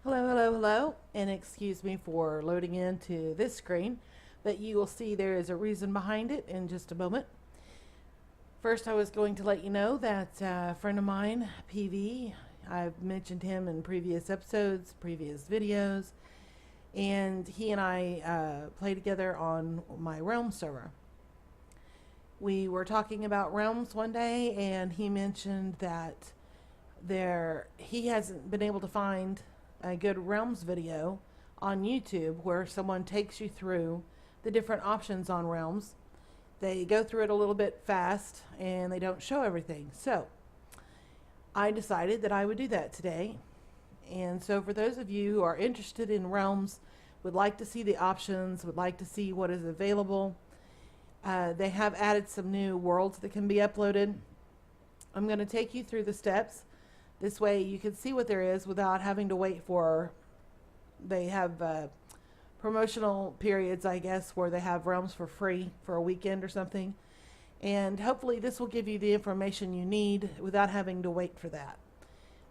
Hello, hello, hello, and excuse me for loading into this screen, but you will see there is a reason behind it in just a moment. First, I was going to let you know that a friend of mine, PV, I've mentioned him in previous episodes, previous videos, and he and I play together on my Realm server. We were talking about Realms one day, and he mentioned that he hasn't been able to find a good Realms video on YouTube where someone takes you through the different options on Realms. They go through it a little bit fast and they don't show everything. So I decided that I would do that today. And so for those of you who are interested in Realms, would like to see the options, would like to see what is available, they have added some new worlds that can be uploaded. I'm going to take you through the steps. This way you can see what there is without having to wait for, they have promotional periods, I guess, where they have Realms for free for a weekend or something. And hopefully this will give you the information you need without having to wait for that.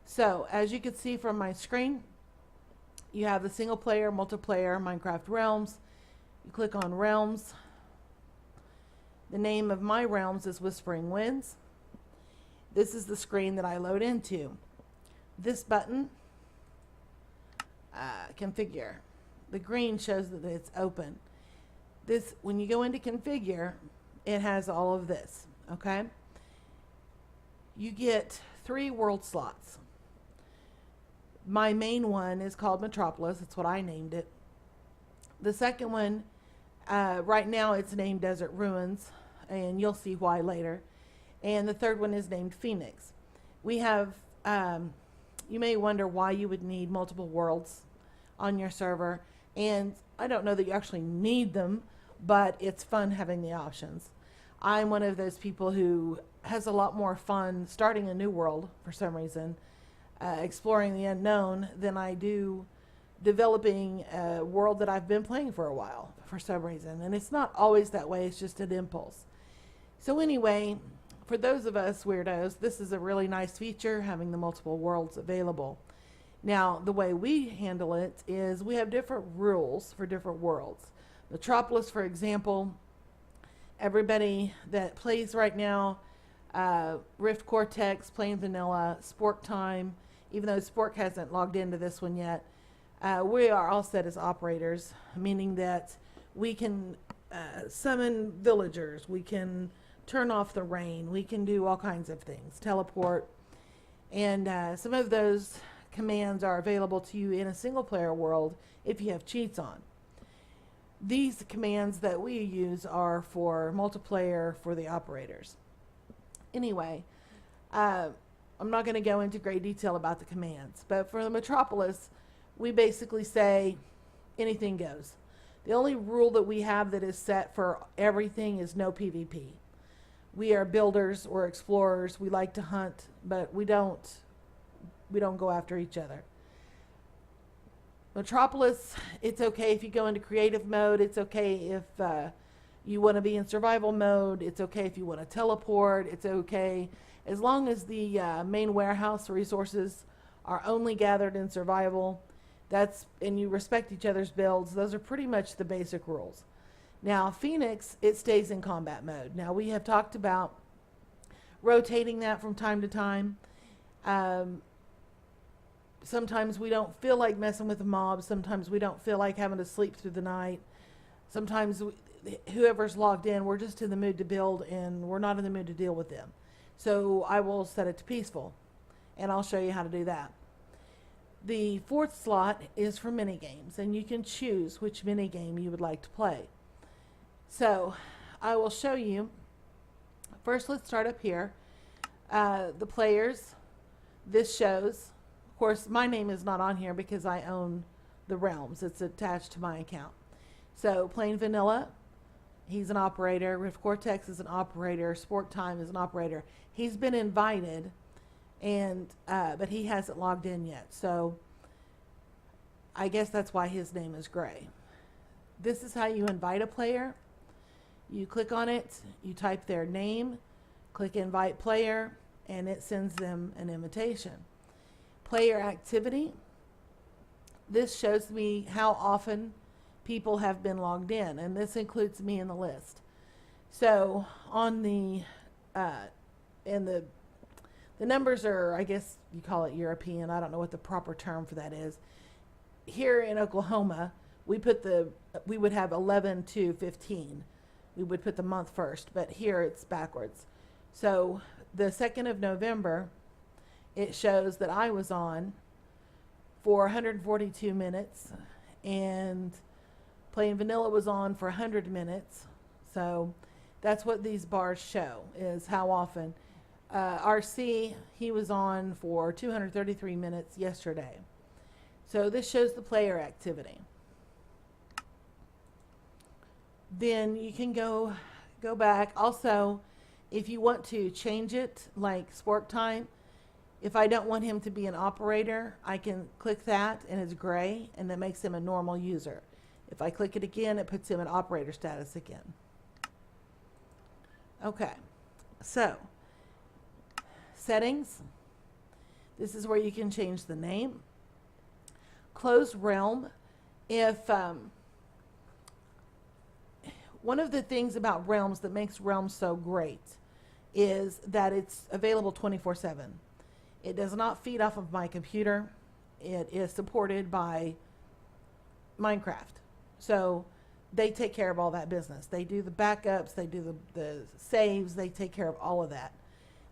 So as you can see from my screen, you have the single player, multiplayer, Minecraft Realms. You click on Realms. The name of my Realms is Whispering Winds. This is the screen that I load into. This button, configure. The green shows that it's open. This, when you go into configure, it has all of this, okay? You get 3 world slots. My main one is called Metropolis. That's what I named it. The second one, right now it's named Desert Ruins, and you'll see why later. And the third one is named Phoenix. We have, you may wonder why you would need multiple worlds on your server. And I don't know that you actually need them, but it's fun having the options. I'm one of those people who has a lot more fun starting a new world for some reason, exploring the unknown, than I do developing a world that I've been playing for a while for some reason. And it's not always that way, it's just an impulse. So anyway, for those of us weirdos, this is a really nice feature, having the multiple worlds available. Now, the way we handle it is we have different rules for different worlds. Metropolis, for example, everybody that plays right now, Rift Cortex, Plain Vanilla, Spork Time, even though Spork hasn't logged into this one yet, we are all set as operators, meaning that we can summon villagers, we can turn off the rain, we can do all kinds of things, teleport, and some of those commands are available to you in a single player world if you have cheats on. These commands that we use are for multiplayer for the operators. Anyway, I'm not going to go into great detail about the commands, but for the Metropolis, we basically say anything goes. The only rule that we have that is set for everything is no PvP. We are builders or explorers. We like to hunt, but we don't go after each other. Metropolis, it's okay if you go into creative mode. It's okay if you want to be in survival mode. It's okay if you want to teleport. It's okay as long as the main warehouse resources are only gathered in survival. And you respect each other's builds. Those are pretty much the basic rules. Now, Phoenix, it stays in combat mode. Now, we have talked about rotating that from time to time. Sometimes we don't feel like messing with the mobs. Sometimes we don't feel like having to sleep through the night. Sometimes whoever's logged in, we're just in the mood to build and we're not in the mood to deal with them. So I will set it to peaceful, and I'll show you how to do that. The 4th slot is for minigames, and you can choose which minigame you would like to play. So I will show you. First, let's start up here. The players, this shows. Of course, my name is not on here because I own the Realms. It's attached to my account. So Plain Vanilla, he's an operator. Rift Cortex is an operator. Spork Time is an operator. He's been invited, and but he hasn't logged in yet. So I guess that's why his name is gray. This is how you invite a player. You click on it, you type their name, click invite player, and it sends them an invitation. Player activity, this shows me how often people have been logged in, this includes me in the list. So on the and the numbers are, I guess you call it European. I don't know what the proper term for that is. Here in Oklahoma, we would have 11 to 15. We would put the month first, but here it's backwards. So the 2nd of November, it shows that I was on for 142 minutes, and Plain Vanilla was on for 100 minutes. So that's what these bars show, is how often. RC, he was on for 233 minutes yesterday. So this shows the player activity. Then you can go back. Also, if you want to change it, like sport time, if I don't want him to be an operator, I can click that and it's gray, and that makes him a normal user. If I click it again, it puts him in operator status again. Okay, so settings. This is where you can change the name. Close realm. If one of the things about Realms that makes Realms so great is that it's available 24/7. It does not feed off of my computer. It is supported by Minecraft. So they take care of all that business. They do the backups, they do the saves, they take care of all of that.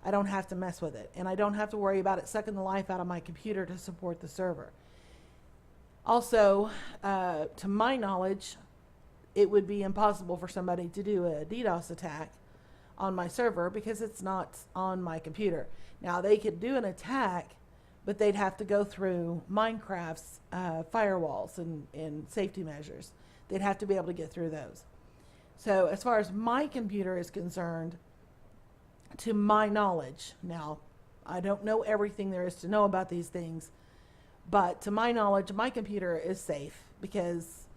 I don't have to mess with it, and I don't have to worry about it sucking the life out of my computer to support the server. Also, to my knowledge, it would be impossible for somebody to do a DDoS attack on my server because it's not on my computer. Now, they could do an attack, but they'd have to go through Minecraft's firewalls and safety measures. They'd have to be able to get through those. So as far as my computer is concerned, to my knowledge, now, I don't know everything there is to know about these things, but to my knowledge, my computer is safe because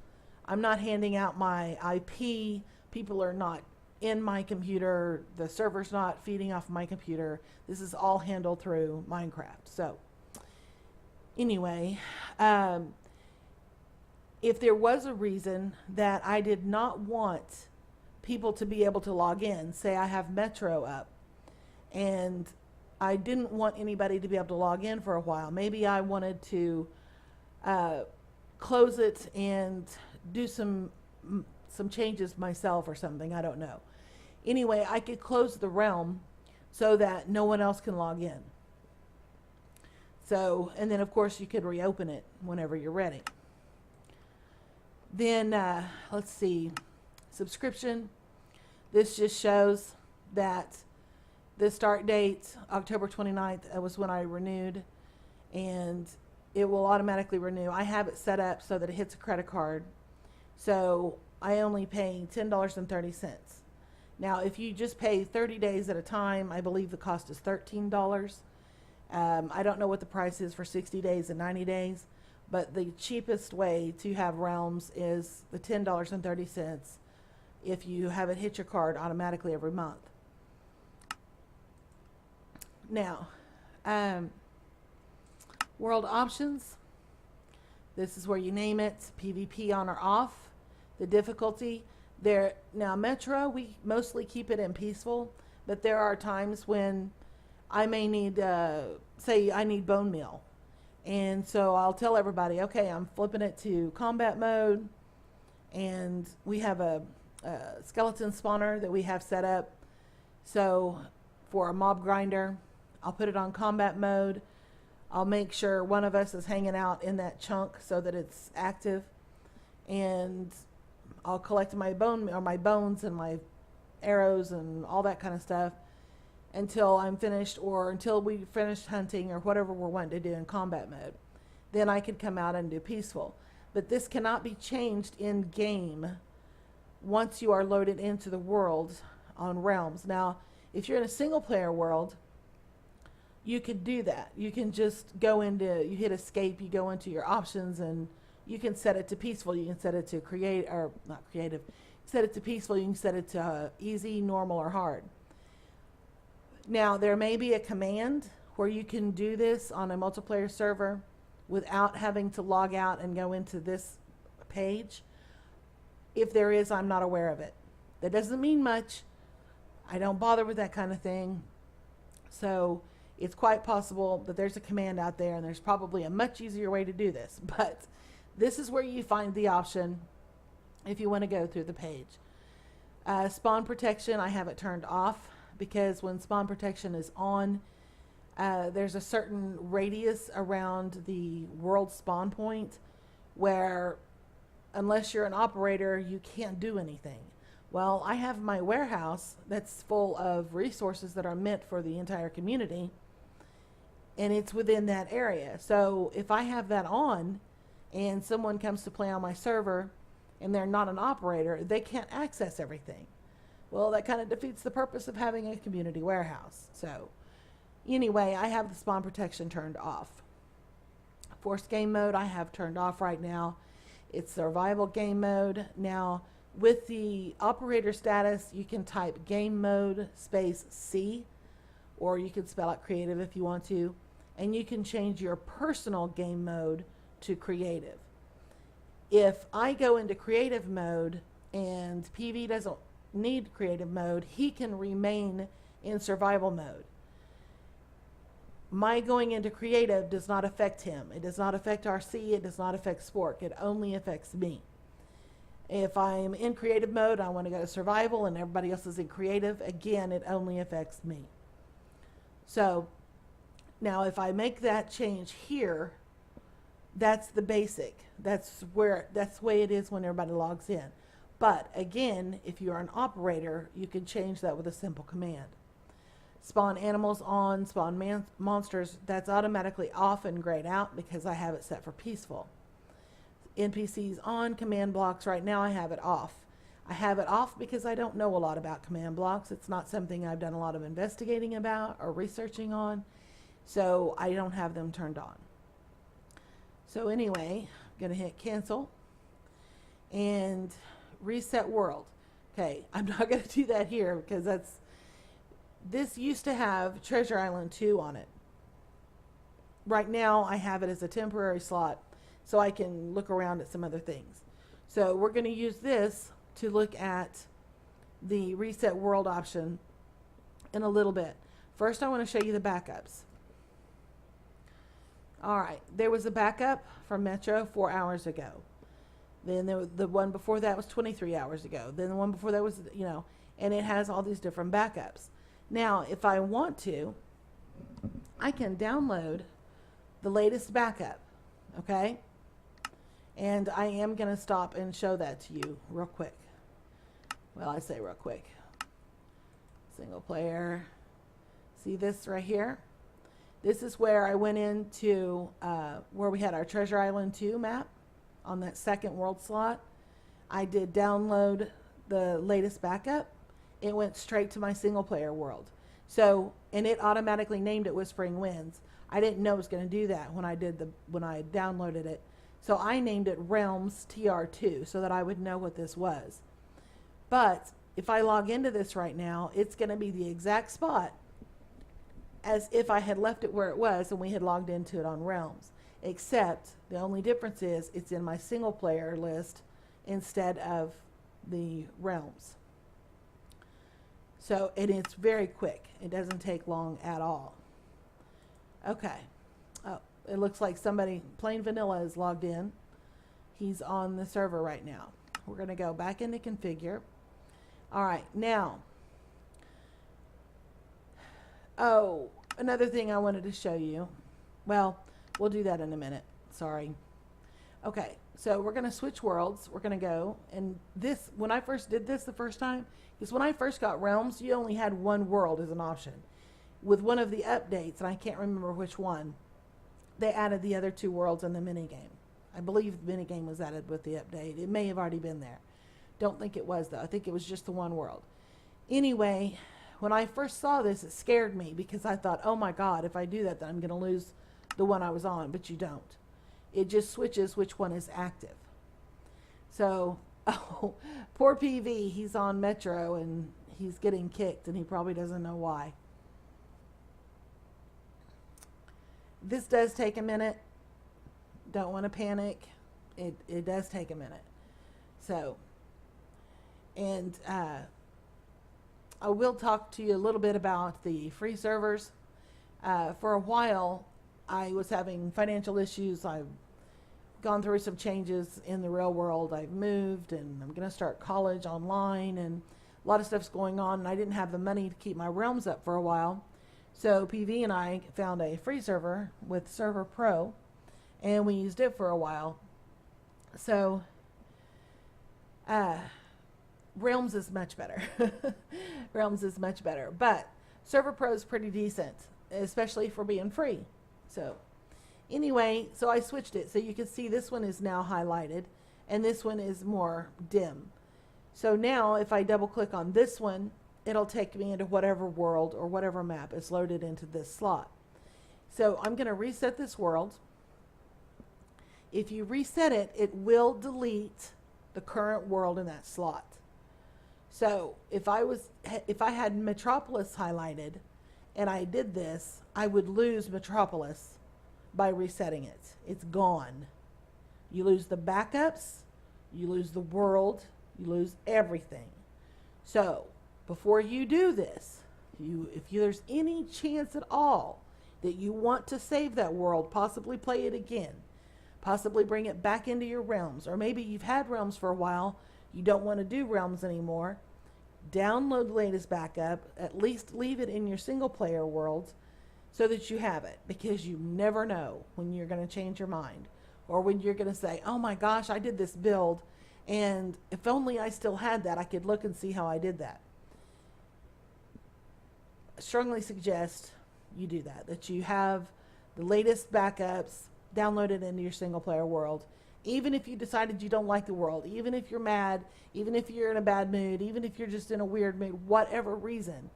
I'm not handing out my IP. People are not in my computer. The server's not feeding off my computer. This is all handled through Minecraft. So anyway, if there was a reason that I did not want people to be able to log in, say I have Metro up, and I didn't want anybody to be able to log in for a while. Maybe I wanted to close it and do some changes myself or something. I don't know. Anyway, I could close the realm so that no one else can log in. So, and then of course you could reopen it whenever you're ready. Then, let's see, subscription. This just shows that the start date, October 29th, was when I renewed, and it will automatically renew. I have it set up so that it hits a credit card. So I only pay $10.30. Now, if you just pay 30 days at a time, I believe the cost is $13. I don't know what the price is for 60 days and 90 days, but the cheapest way to have Realms is the $10.30 if you have it hit your card automatically every month. Now, world options. This is where you name it, PvP on or off, the difficulty. There now, Metro, we mostly keep it in peaceful, but there are times when I may need, say I need bone meal. And so I'll tell everybody, okay, I'm flipping it to combat mode, and we have a skeleton spawner that we have set up. So for a mob grinder, I'll put it on combat mode. I'll make sure one of us is hanging out in that chunk so that it's active, and I'll collect my bones and my arrows and all that kind of stuff until I'm finished, or until we finish hunting or whatever we're wanting to do in combat mode. Then I could come out and do peaceful. But this cannot be changed in game once you are loaded into the world on Realms. Now, if you're in a single player world, you could do that. You can just go into, you hit escape, you go into your options, and you can set it to peaceful. You can set it to not creative, set it to peaceful. You can set it to easy, normal, or hard. Now, there may be a command where you can do this on a multiplayer server without having to log out and go into this page? If there is, I'm not aware of it. That doesn't mean much. I don't bother with that kind of thing. So it's quite possible that there's a command out there, and there's probably a much easier way to do this. But this is where you find the option if you want to go through the page. Spawn protection, I have it turned off, because when spawn protection is on, there's a certain radius around the world spawn point where, unless you're an operator, you can't do anything. Well, I have my warehouse that's full of resources that are meant for the entire community, and it's within that area. So if I have that on and someone comes to play on my server and they're not an operator, they can't access everything. Well, that kind of defeats the purpose of having a community warehouse. So anyway, I have the spawn protection turned off. Forced game mode I have turned off right now. It's survival game mode. Now, with the operator status, you can type game mode space C, or you can spell out creative if you want to, and you can change your personal game mode to creative. If I go into creative mode and PV doesn't need creative mode, he can remain in survival mode. My going into creative does not affect him. It does not affect RC. It does not affect Spork. It only affects me. If I'm in creative mode, I want to go to survival, and everybody else is in creative, again, it only affects me. So now if I make that change here, that's the basic. That's the way it is when everybody logs in. But again, if you're an operator, you can change that with a simple command. Spawn animals on, spawn monsters, that's automatically off and grayed out because I have it set for peaceful. NPCs on, command blocks, right now I have it off. I have it off because I don't know a lot about command blocks. It's not something I've done a lot of investigating about or researching on, so I don't have them turned on. So anyway, I'm going to hit cancel and reset world. Okay, I'm not going to do that here because this used to have Treasure Island 2 on it. Right now I have it as a temporary slot so I can look around at some other things. So we're going to use this to look at the reset world option in a little bit. First I want to show you the backups. Alright, there was a backup from Metro 4 hours ago. Then the one before that was 23 hours ago. Then the one before that was, and it has all these different backups. Now, if I want to, I can download the latest backup, okay? And I am going to stop and show that to you real quick. Well, I say real quick. Single player. See this right here? This is where I went into where we had our Treasure Island 2 map on that second world slot. I did download the latest backup. It went straight to my single player world. So, and it automatically named it Whispering Winds. I didn't know it was going to do that when I downloaded it. So I named it Realms TR2 so that I would know what this was. But if I log into this right now, it's going to be the exact spot as if I had left it where it was and we had logged into it on Realms. Except the only difference is it's in my single player list instead of the Realms. So, and it's very quick. It doesn't take long at all. Okay. Oh, it looks like somebody, Plain Vanilla, is logged in. He's on the server right now. We're going to go back into configure. All right, now. Oh, another thing I wanted to show you. Well, we'll do that in a minute. Sorry. Okay, so we're going to switch worlds. We're going to go, and this, when I first did this the first time, because when I first got Realms, you only had one world as an option. With one of the updates, and I can't remember which one, they added the other two worlds in the minigame. I believe the minigame was added with the update. It may have already been there. Don't think it was, though. I think it was just the one world. Anyway, when I first saw this, it scared me because I thought, oh my God, if I do that, then I'm going to lose the one I was on, but you don't. It just switches which one is active. So, oh, poor PV, he's on Metro and he's getting kicked and he probably doesn't know why. This does take a minute. Don't want to panic. It does take a minute. So, and I will talk to you a little bit about the free servers. For a while, I was having financial issues. I've gone through some changes in the real world. I've moved and I'm going to start college online, and a lot of stuff's going on, and I didn't have the money to keep my realms up for a while. So PV and I found a free server with Server Pro, and we used it for a while. So Realms is much better. Realms is much better, but Server Pro is pretty decent, especially for being free. So anyway, so I switched it. So you can see this one is now highlighted and this one is more dim. So now if I double click on this one, it'll take me into whatever world or whatever map is loaded into this slot. So I'm going to reset this world. If you reset it, it will delete the current world in that slot. So if I had Metropolis highlighted and I did this, I would lose Metropolis by resetting it. It's gone. You lose the backups, you lose the world, you lose everything. So before you do this, if there's any chance at all that you want to save that world, possibly play it again, possibly bring it back into your realms, or maybe you've had realms for a while, you don't want to do realms anymore, download the latest backup, at least leave it in your single player worlds so that you have it, because you never know when you're going to change your mind or when you're going to say, oh my gosh, I did this build and if only I still had that, I could look and see how I did that. I strongly suggest you do that you have the latest backups downloaded into your single player world. Even if you decided you don't like the world, even if you're mad, even if you're in a bad mood, even if you're just in a weird mood, whatever reason,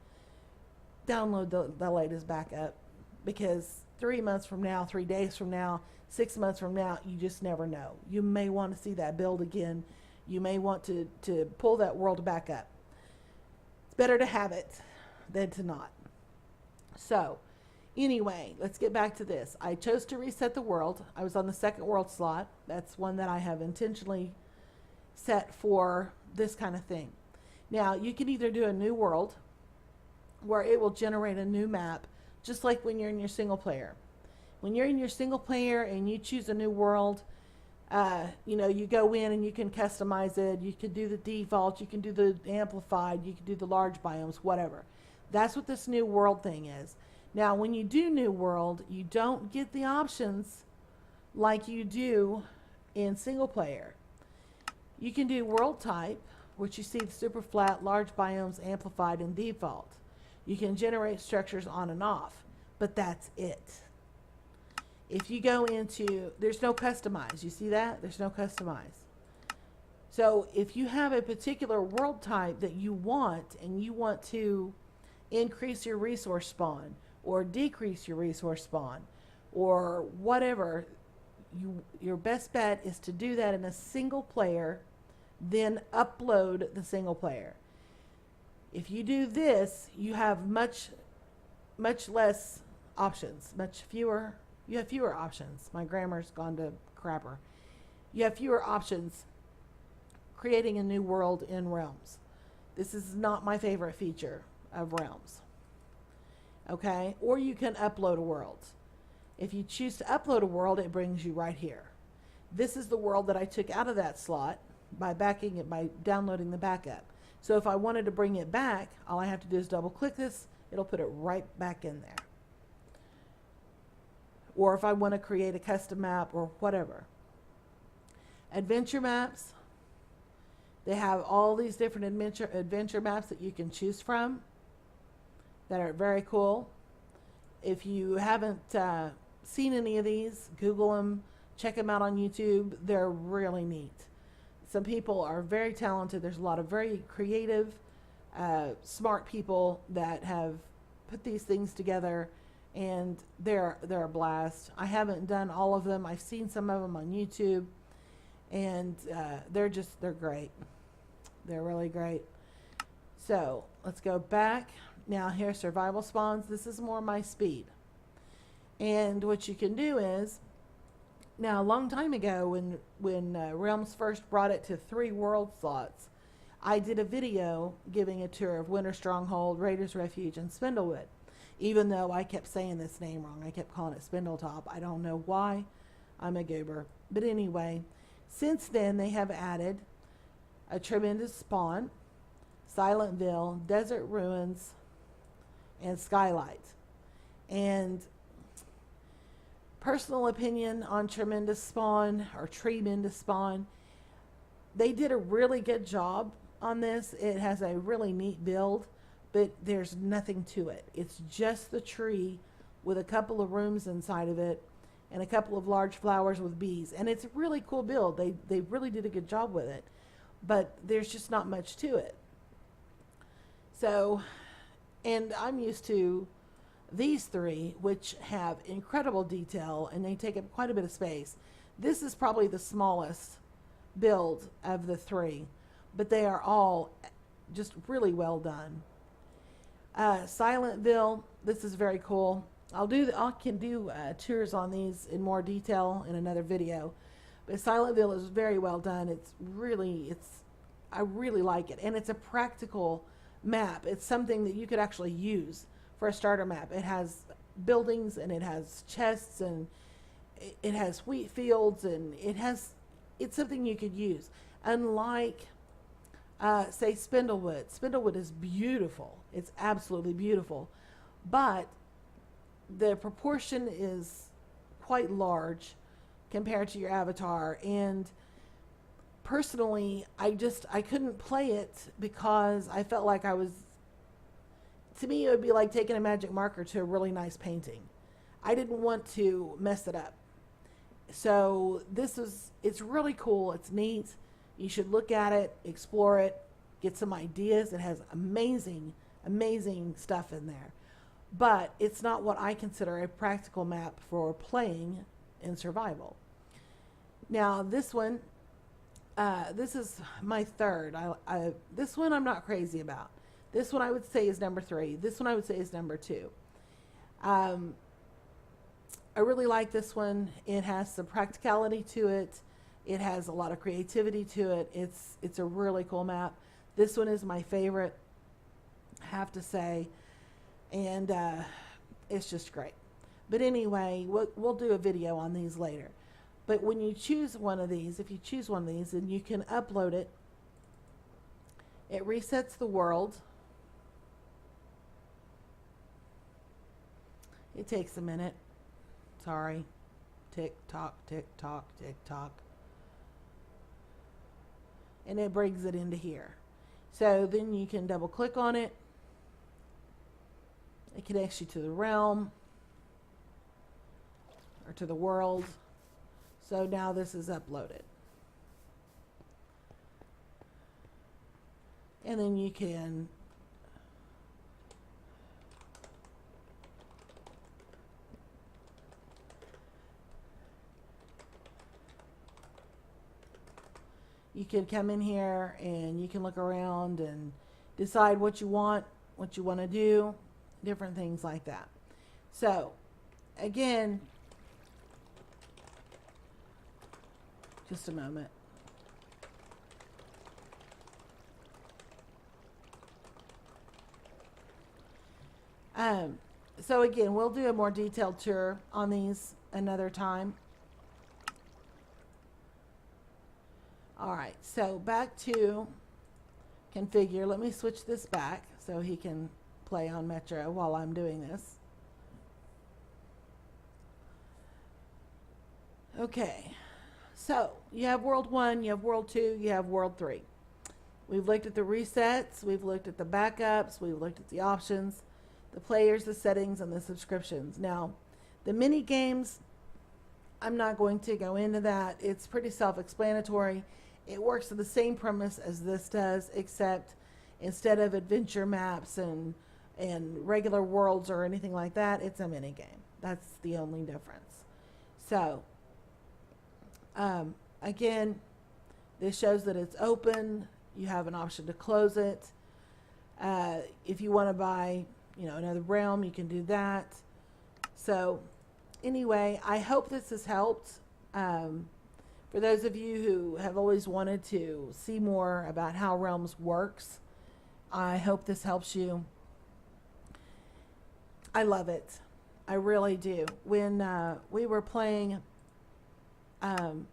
download the latest backup, because 3 months from now, 3 days from now, 6 months from now, you just never know. You may want to see that build again. You may want to pull that world back up. It's better to have it than to not. So anyway, let's get back to this. I chose to reset the world. I was on the second world slot. That's one that I have intentionally set for this kind of thing. Now, you can either do a new world where it will generate a new map, just like when you're in your single player. When you're in your single player and you choose a new world, you go in and you can customize it. You can do the default, you can do the amplified, you can do the large biomes, whatever. That's what this new world thing is. Now, when you do New World, you don't get the options like you do in single player. You can do world type, which you see the super flat, large biomes, amplified, and default. You can generate structures on and off, but that's it. If you go into, there's no customize. You see that? There's no customize. So if you have a particular world type that you want, and you want to increase your resource spawn, or decrease your resource spawn, or whatever, your best bet is to do that in a single player, then upload the single player. If you do this, you have much less options, you have fewer options. My grammar's gone to crapper. You have fewer options creating a new world in Realms. This is not my favorite feature of Realms. Okay, or you can upload a world. If you choose to upload a world, it brings you right here. This is the world that I took out of that slot by downloading the backup. So if I wanted to bring it back, all I have to do is double click this, it'll put it right back in there. Or if I want to create a custom map or whatever. Adventure maps, they have all these different adventure maps that you can choose from that are very cool. If you haven't seen any of these, Google them, check them out on YouTube. They're really neat. Some people are very talented. There's a lot of very creative, smart people that have put these things together, and they're a blast. I haven't done all of them. I've seen some of them on YouTube, and they're great. They're really great. So let's go back. Now here's survival spawns. This is more my speed. And what you can do is Now, a long time ago, when Realms first brought it to 3 world slots, I did a video giving a tour of Winter Stronghold, Raiders Refuge, and Spindlewood. Even though I kept saying this name wrong, I kept calling it Spindletop. I don't know why. I'm a goober. But anyway, since then they have added a Tremendous Spawn, Silentville, Desert Ruins, and Skylight. And personal opinion on Tremendous Spawn, or Tremendous Spawn, they did a really good job on this. It has a really neat build, but there's nothing to it. It's just the tree with a couple of rooms inside of it and a couple of large flowers with bees. And it's a really cool build. They really did a good job with it, but there's just not much to it. So, and I'm used to these 3, which have incredible detail and they take up quite a bit of space. This is probably the smallest build of the 3, but they are all just really well done. Silentville, this is very cool. I can do tours on these in more detail in another video, but Silentville is very well done. I really like it, and it's a practical map. It's something that you could actually use for a starter map. It has buildings and it has chests and it has wheat fields and it's something you could use. Unlike say Spindlewood. Spindlewood is beautiful. It's absolutely beautiful, but the proportion is quite large compared to your avatar, and personally I couldn't play it because I felt like to me it would be like taking a magic marker to a really nice painting. I didn't want to mess it up. So it's really cool. It's neat. You should look at it, explore it, get some ideas. It has amazing stuff in there, but it's not what I consider a practical map for playing in survival. Now this one, this is my third. This one I'm not crazy about. This one I would say is number 3. This one I would say is number 2. I really like this one. It has some practicality to it. It has a lot of creativity to it. It's a really cool map. This one is my favorite, I have to say, and it's just great. But anyway, we'll do a video on these later. But when you choose one of these, if you choose one of these, then you can upload it. It resets the world. It takes a minute. Sorry. Tick tock, tick tock, tick tock. And it brings it into here. So then you can double click on it. It connects you to the realm or to the world. So now this is uploaded. And then you can come in here and you can look around and decide what you want to do, different things like that. So again, just a moment. So again, we'll do a more detailed tour on these another time. All right, so back to configure. Let me switch this back so he can play on Metro while I'm doing this. Okay, so you have World 1, you have World 2, you have World 3. We've looked at the resets, we've looked at the backups, we've looked at the options, the players, the settings, and the subscriptions. Now, the mini games, I'm not going to go into that. It's pretty self-explanatory. It works on the same premise as this does, except instead of adventure maps and regular worlds or anything like that, it's a mini game. That's the only difference. So, again, this shows that it's open. You have an option to close it. If you want to buy, another realm, you can do that. So, anyway, I hope this has helped For those of you who have always wanted to see more about how Realms works, I hope this helps you. I love it. I really do. When we were playing, um,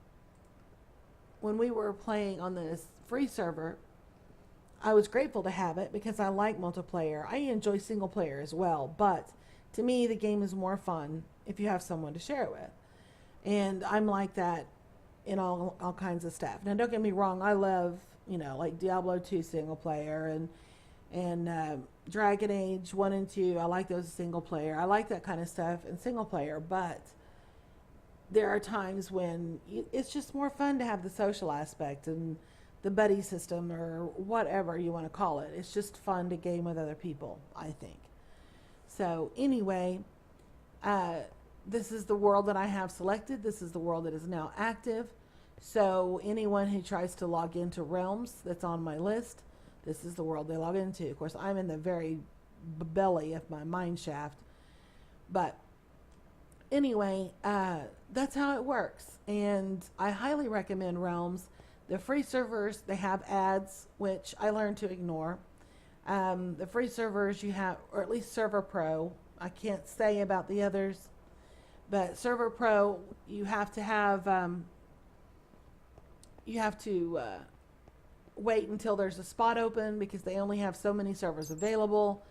on this free server, I was grateful to have it because I like multiplayer. I enjoy single player as well, but to me, the game is more fun if you have someone to share it with. And I'm like that in all kinds of stuff. Now, don't get me wrong. I love, like Diablo 2 single player and Dragon Age 1 and 2. I like those single player. I like that kind of stuff in single player, but there are times when it's just more fun to have the social aspect and the buddy system or whatever you want to call it. It's just fun to game with other people, I think. So anyway, this is the world that I have selected. This is the world that is now active. So anyone who tries to log into Realms that's on my list, this is the world they log into. Of course, I'm in the very belly of my mine shaft. But anyway, that's how it works. And I highly recommend Realms. The free servers, they have ads, which I learned to ignore. The free servers you have, or at least Server Pro, I can't say about the others, but Server Pro, you have to wait until there's a spot open because they only have so many servers available.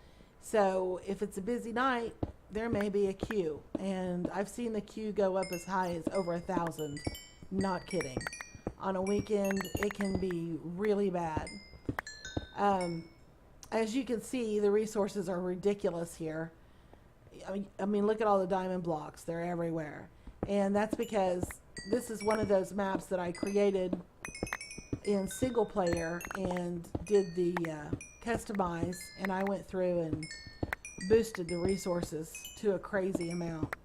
So if it's a busy night, there may be a queue, and I've seen the queue go up as high as over 1,000. Not kidding. On a weekend, it can be really bad. As you can see, the resources are ridiculous here. I mean, look at all the diamond blocks. They're everywhere. And that's because this is one of those maps that I created in single player and did the customize, and I went through and boosted the resources to a crazy amount.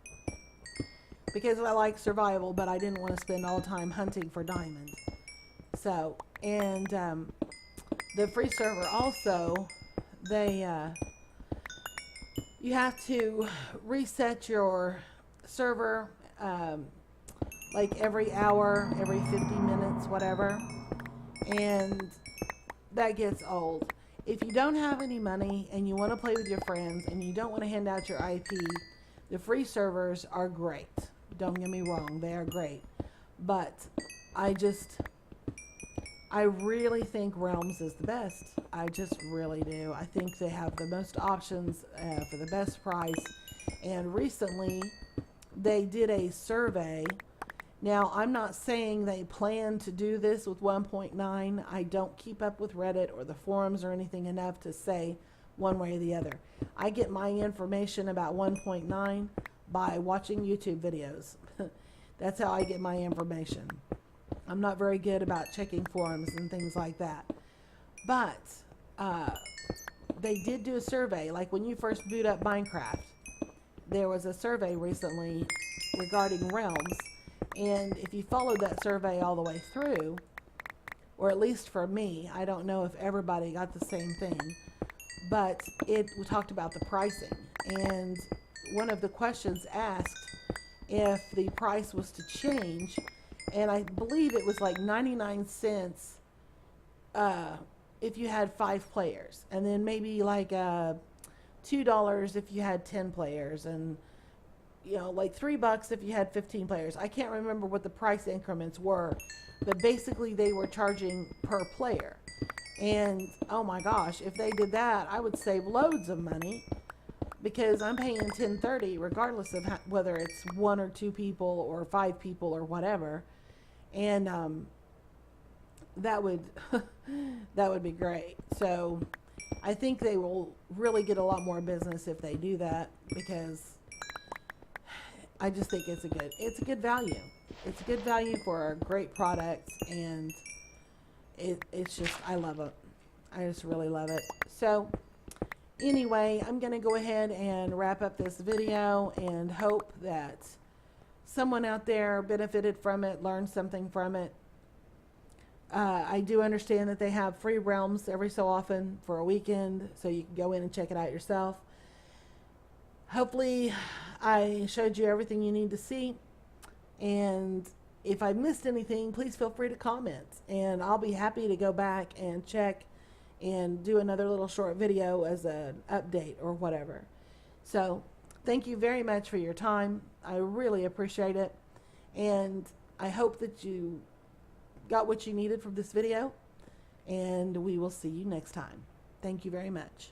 Because I like survival, but I didn't want to spend all time hunting for diamonds. So, and the free server also, you have to reset your server like every hour, every 50 minutes, whatever. And that gets old. If you don't have any money and you want to play with your friends and you don't want to hand out your IP, the free servers are great. Don't get me wrong, they are great. But I really think Realms is the best. I just really do. I think they have the most options for the best price. And recently, they did a survey. Now, I'm not saying they plan to do this with 1.9. I don't keep up with Reddit or the forums or anything enough to say one way or the other. I get my information about 1.9 by watching YouTube videos. That's how I get my information. I'm not very good about checking forums and things like that. But they did do a survey. Like when you first boot up Minecraft, there was a survey recently regarding Realms. And if you followed that survey all the way through, or at least for me, I don't know if everybody got the same thing, but it talked about the pricing. And one of the questions asked if the price was to change, and I believe it was like 99 cents if you had 5 players, and then maybe like $2 if you had 10 players, and like $3 if you had 15 players. I can't remember what the price increments were, but basically they were charging per player. And oh my gosh, if they did that, I would save loads of money, because I'm paying $10.30 regardless of whether it's 1 or 2 people or 5 people or whatever. And that would that would be great. So I think they will really get a lot more business if they do that, because I just think it's a good value. It's a good value for a great product, and it's just, I love it. I just really love it. So anyway, I'm going to go ahead and wrap up this video and hope that someone out there benefited from it, learned something from it. I do understand that they have free Realms every so often for a weekend, so you can go in and check it out yourself. Hopefully I showed you everything you need to see, and if I missed anything, please feel free to comment, and I'll be happy to go back and check and do another little short video as an update or whatever. So thank you very much for your time. I really appreciate it, and I hope that you got what you needed from this video, and we will see you next time. Thank you very much.